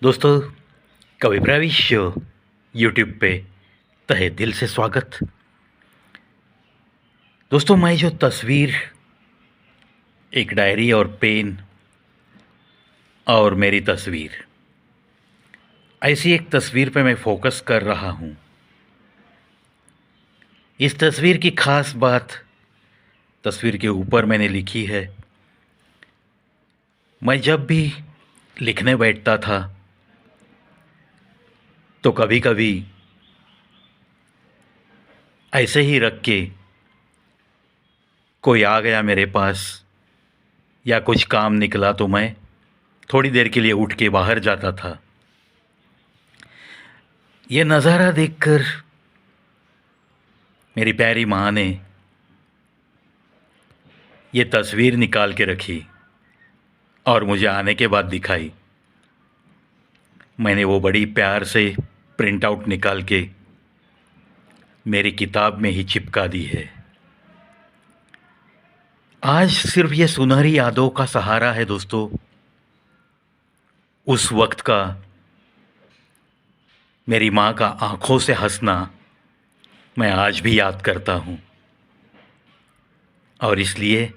दोस्तों, कवि प्रविश यूट्यूब पे तहे दिल से स्वागत। दोस्तों, मैं जो तस्वीर, एक डायरी और पेन और मेरी तस्वीर, ऐसी एक तस्वीर पे मैं फोकस कर रहा हूँ। इस तस्वीर की खास बात तस्वीर के ऊपर मैंने लिखी है। मैं जब भी लिखने बैठता था तो कभी कभी ऐसे ही रख के कोई आ गया मेरे पास या कुछ काम निकला तो मैं थोड़ी देर के लिए उठ के बाहर जाता था। ये नज़ारा देखकर मेरी प्यारी माँ ने ये तस्वीर निकाल के रखी और मुझे आने के बाद दिखाई। मैंने वो बड़ी प्यार से प्रिंट आउट निकाल के मेरी किताब में ही चिपका दी है। आज सिर्फ ये सुनहरी यादों का सहारा है दोस्तों। उस वक्त का मेरी माँ का आंखों से हंसना मैं आज भी याद करता हूँ और इसलिए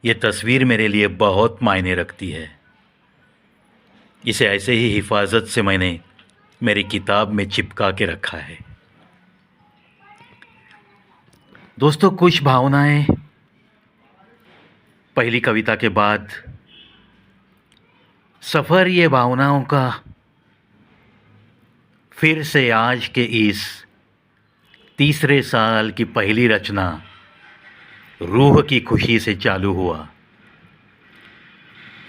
ये तस्वीर मेरे लिए बहुत मायने रखती है। इसे ऐसे ही हिफाजत से मैंने मेरी किताब में चिपका के रखा है। दोस्तों, कुछ भावनाएं पहली कविता के बाद सफ़र ये भावनाओं का फिर से आज के इस तीसरे साल की पहली रचना रूह की खुशी से चालू हुआ।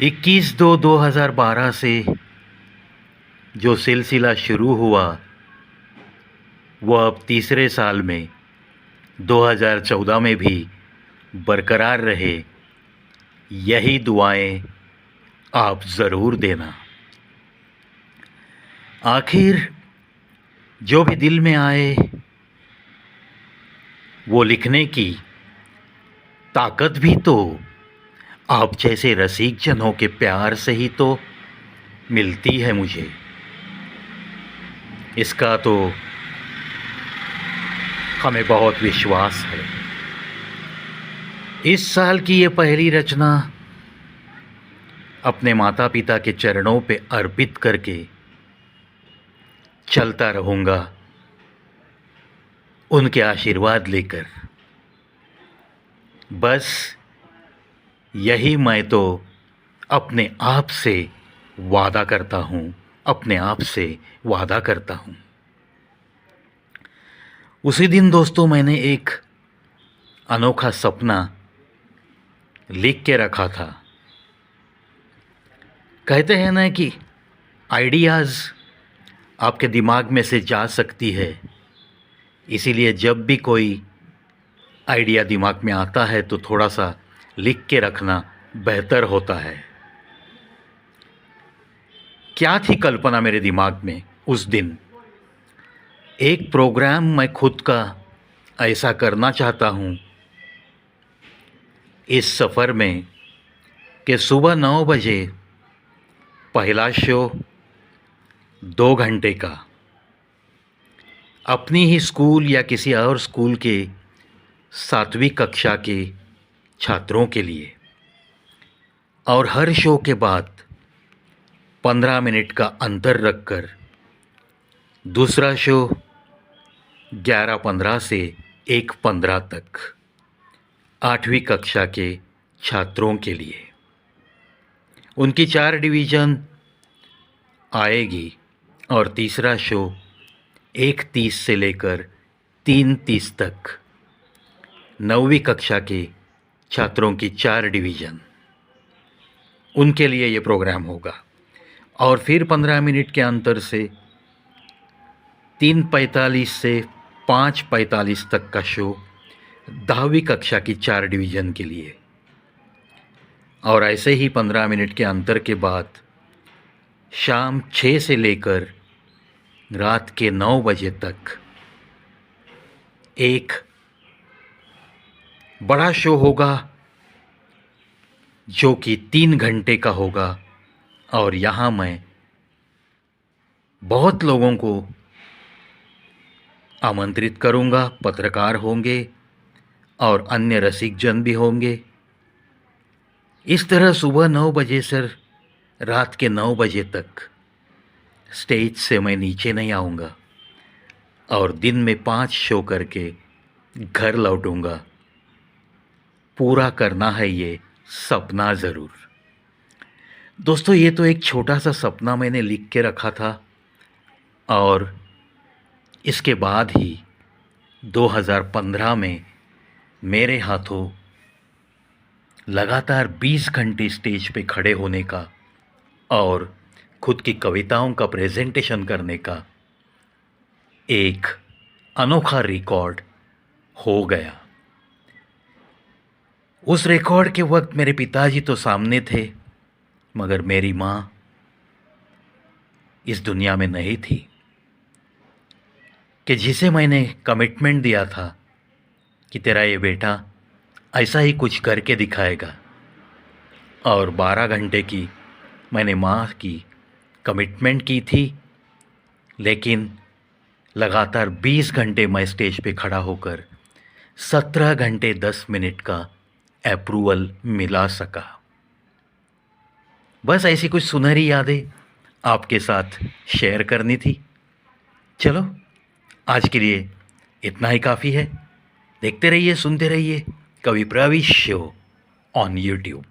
21/2/2012 से जो सिलसिला शुरू हुआ वह अब तीसरे साल में 2014 में भी बरकरार रहे, यही दुआएं आप ज़रूर देना। आखिर जो भी दिल में आए वो लिखने की ताकत भी तो आप जैसे रसिक जनों के प्यार से ही तो मिलती है मुझे। इसका तो हमें बहुत विश्वास है। इस साल की ये पहली रचना अपने माता पिता के चरणों पे अर्पित करके चलता रहूँगा, उनके आशीर्वाद लेकर। बस यही मैं तो अपने आप से वादा करता हूँ, अपने आप से वादा करता हूँ। उसी दिन दोस्तों मैंने एक अनोखा सपना लिख के रखा था। कहते हैं ना कि आइडियाज़ आपके दिमाग में से जा सकती है, इसीलिए जब भी कोई आइडिया दिमाग में आता है तो थोड़ा सा लिख के रखना बेहतर होता है। क्या थी कल्पना मेरे दिमाग में उस दिन? एक प्रोग्राम मैं खुद का ऐसा करना चाहता हूँ इस सफ़र में कि सुबह 9 बजे पहला शो 2 घंटे का अपनी ही स्कूल या किसी और स्कूल के 7वीं कक्षा के छात्रों के लिए, और हर शो के बाद 15 मिनट का अंतर रखकर दूसरा शो 11:15 से 1:15 तक 8वीं कक्षा के छात्रों के लिए। उनकी 4 डिवीज़न आएगी और तीसरा शो 1:30 से लेकर 3:30 तक 9वीं कक्षा के छात्रों की 4 डिवीज़न, उनके लिए ये प्रोग्राम होगा। और फिर 15 मिनट के अंतर से 3:45 से 5:45 तक का शो 10वीं कक्षा की 4 डिवीज़न के लिए। और ऐसे ही 15 मिनट के अंतर के बाद शाम 6 से लेकर रात के 9 बजे तक एक बड़ा शो होगा जो कि 3 घंटे का होगा। और यहाँ मैं बहुत लोगों को आमंत्रित करूंगा, पत्रकार होंगे और अन्य रसिकजन भी होंगे। इस तरह सुबह 9 बजे से रात के 9 बजे तक स्टेज से मैं नीचे नहीं आऊँगा और दिन में 5 शो करके घर लौटूंगा। पूरा करना है ये सपना ज़रूर। दोस्तों, ये तो एक छोटा सा सपना मैंने लिख के रखा था और इसके बाद ही 2015 में मेरे हाथों लगातार 20 घंटे स्टेज पे खड़े होने का और खुद की कविताओं का प्रेजेंटेशन करने का एक अनोखा रिकॉर्ड हो गया। उस रिकॉर्ड के वक्त मेरे पिताजी तो सामने थे, मगर मेरी माँ इस दुनिया में नहीं थी, कि जिसे मैंने कमिटमेंट दिया था कि तेरा ये बेटा ऐसा ही कुछ करके दिखाएगा, और 12 घंटे की मैंने माँ की कमिटमेंट की थी, लेकिन लगातार 20 घंटे मैं स्टेज पे खड़ा होकर 17 घंटे 10 मिनट का अप्रूवल मिला सका। बस ऐसी कुछ सुनहरी यादें आपके साथ शेयर करनी थी। चलो, आज के लिए इतना ही काफ़ी है। देखते रहिए, सुनते रहिए कवि प्रवीश शो ऑन यूट्यूब।